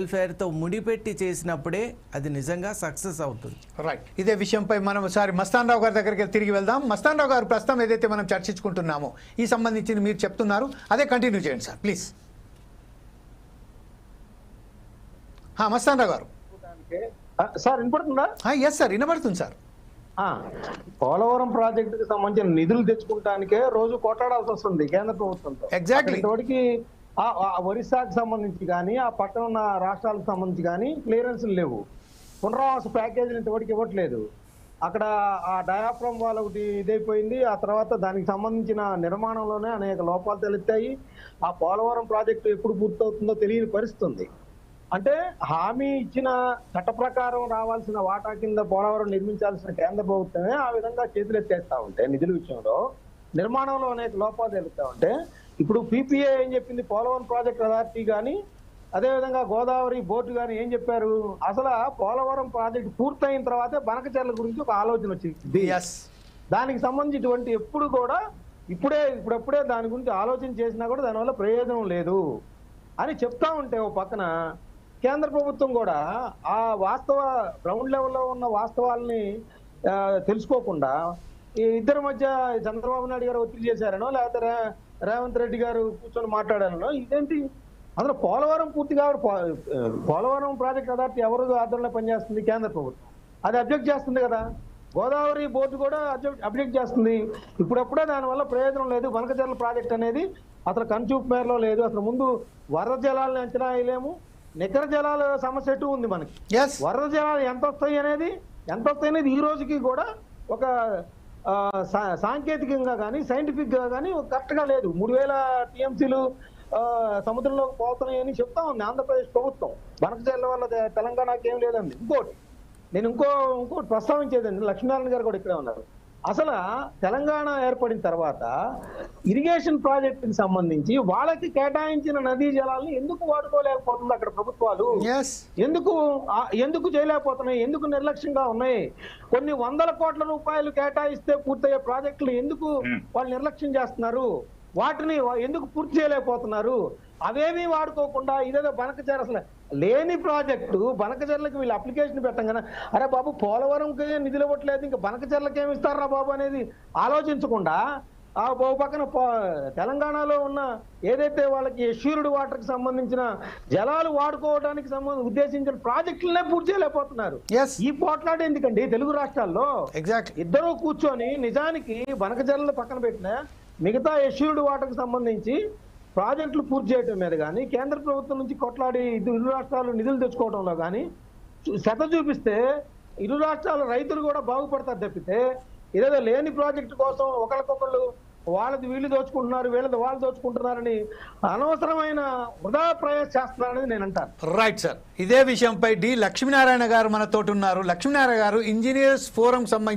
వెల్ఫేర్తో ముడిపెట్టి చేసినప్పుడే అది నిజంగా సక్సెస్ అవుతుంది. రైట్. ఇదే విషయంపై మనం ఒకసారి మస్తాన్ రావు గారి దగ్గరికి తిరిగి వెళ్దాం. మస్తాన్ రావు గారు, ప్రస్తుతం ఏదైతే మనం చర్చించుకుంటున్నామో ఈ సంబంధించింది మీరు చెప్తున్నారు, అదే కంటిన్యూ చేయండి సార్ ప్లీజ్. మస్తాన్ రావు గారు. సార్ వినపడుతుందా? ఎస్ సార్, వినపడుతుంది సార్. పోలవరం ప్రాజెక్టుకి సంబంధించిన నిధులు తెచ్చుకుంటానికే రోజు కొట్లాడాల్సి వస్తుంది కేంద్ర ప్రభుత్వంతో. ఎగ్జాక్ట్లీ. ఇంతవరకు ఒరిస్సాకి సంబంధించి కానీ ఆ పక్కన ఉన్న రాష్ట్రాలకు సంబంధించి కానీ క్లియరెన్స్లు లేవు. పునరావాస ప్యాకేజీలు ఇంతవరకు ఇవ్వట్లేదు. అక్కడ ఆ డయాఫ్రమ్ వాల్ ఒకటి ఇదైపోయింది. ఆ తర్వాత దానికి సంబంధించిన నిర్మాణంలోనే అనేక లోపాలు తెలుస్తాయి. ఆ పోలవరం ప్రాజెక్టు ఎప్పుడు పూర్తవుతుందో తెలియని పరిస్థితి. అంటే హామీ ఇచ్చిన చట్ట ప్రకారం రావాల్సిన వాటా కింద పోలవరం నిర్మించాల్సిన కేంద్ర ప్రభుత్వమే ఆ విధంగా చేతులెత్తేస్తా ఉంటే నిధుల విషయంలో నిర్మాణంలో అనేక లోపాలు తెలుస్తా ఉంటే ఇప్పుడు పీపీఏ ఏం చెప్పింది, పోలవరం ప్రాజెక్ట్ అథారిటీ కానీ అదేవిధంగా గోదావరి బోర్డు కానీ ఏం చెప్పారు, అసలు పోలవరం ప్రాజెక్ట్ పూర్తయిన తర్వాతే బనకచెర్ల గురించి ఒక ఆలోచన వచ్చింది. దానికి సంబంధించి ఇటువంటి ఎప్పుడు కూడా ఇప్పుడప్పుడే దాని గురించి ఆలోచన చేసినా కూడా దానివల్ల ప్రయోజనం లేదు అని చెప్తా ఉంటే ఓ పక్కన కేంద్ర ప్రభుత్వం కూడా ఆ వాస్తవ గ్రౌండ్ లెవెల్లో ఉన్న వాస్తవాలని తెలుసుకోకుండా ఈ ఇద్దరి మధ్య చంద్రబాబు నాయుడు గారు ఒత్తిడి చేశారనో లేకపోతే రేవంత్ రెడ్డి గారు కూర్చొని మాట్లాడారనో ఇదేంటి? అందులో పోలవరం పూర్తిగా పోలవరం ప్రాజెక్ట్ అథారిటీ ఎవరు ఆధ్వర్యంలో పనిచేస్తుంది? కేంద్ర ప్రభుత్వం. అది అబ్జెక్ట్ చేస్తుంది కదా. గోదావరి బోర్డు కూడా అబ్జెక్ట్ చేస్తుంది. ఇప్పుడప్పుడే దానివల్ల ప్రయోజనం లేదు. బనకచెర్ల ప్రాజెక్ట్ అనేది అసలు కన్చూపు మేరలో లేదు. అసలు ముందు వరద జలాలను అంచనా వేయలేము. నికర జలాల సమస్య ఎటు ఉంది మనకి. వరద జలాలు ఎంత వస్తాయి అనేది ఈ రోజుకి కూడా ఒక సాంకేతికంగా కానీ సైంటిఫిక్ గా కానీ కరెక్ట్గా లేదు. 3000 టీఎంసీలు సముద్రంలోకి పోతున్నాయని చెప్తా ఉంది ఆంధ్రప్రదేశ్ ప్రభుత్వం. బనకచెర్ల వల్ల తెలంగాణకి ఏం లేదండి. నేను ఇంకోటి ప్రస్తావించేదండి, లక్ష్మీనారాయణ గారు కూడా ఇక్కడే ఉన్నారు. అసలు తెలంగాణ ఏర్పడిన తర్వాత ఇరిగేషన్ ప్రాజెక్టుకి సంబంధించి వాళ్ళకి కేటాయించిన నదీ జలాలను ఎందుకు వాడుకోలేకపోతుంది అక్కడ ప్రభుత్వాలు? ఎందుకు చేయలేకపోతున్నాయి? ఎందుకు నిర్లక్ష్యంగా ఉన్నాయి? కొన్ని వందల కోట్ల రూపాయలు కేటాయిస్తే పూర్తయ్యే ప్రాజెక్టులు ఎందుకు వాళ్ళు నిర్లక్ష్యం చేస్తున్నారు? వాటిని ఎందుకు పూర్తి చేయలేకపోతున్నారు? అవేమీ వాడుకోకుండా ఇదేదో బనకచెర్ల అసలు లేని ప్రాజెక్టు బనకచెర్లకు వీళ్ళు అప్లికేషన్ పెట్టంగానే అరే బాబు పోలవరంకి నిధులు ఇవ్వట్లేదు, ఇంకా బనకచెర్లకు ఏమి ఇస్తారా బాబు అనేది ఆలోచించకుండా ఆ పక్కన తెలంగాణలో ఉన్న ఏదైతే వాళ్ళకి ఎష్యూర్డ్ వాటర్కి సంబంధించిన జలాలు వాడుకోవడానికి ఉద్దేశించిన ప్రాజెక్టులనే పూర్తి చేయలేకపోతున్నారు. ఈ పోట్లాట ఎందుకండి తెలుగు రాష్ట్రాల్లో? ఇద్దరు కూర్చొని నిజానికి బనకచెర్ల పక్కన పెట్టిన మిగతా ఎష్యూర్డ్ వాటర్కి సంబంధించి ప్రాజెక్టులు పూర్తి చేయడం మీద కానీ కేంద్ర ప్రభుత్వం నుంచి కొట్లాడి ఇరు రాష్ట్రాలు నిధులు తెచ్చుకోవడంలో కానీ శ్రద్ధ చూపిస్తే ఇరు రాష్ట్రాల రైతులు కూడా బాగుపడతారు తప్పితే ఇదేదో లేని ప్రాజెక్టు కోసం ఒకరికొకళ్ళు వాళ్ళది వీళ్ళు దోచుకుంటున్నారు, వీళ్ళది వాళ్ళు దోచుకుంటున్నారని అనవసరమైన వృధా ప్రయాస చేస్తున్నారనేది నేను అంటాను. Right sir. ఇదే విషయంపై డి లక్ష్మీనారాయణ గారు మనతోటి ఉన్నారు. లక్ష్మీనారాయణ గారు, ఇంజనీర్స్ ఫోరం సంబంధించి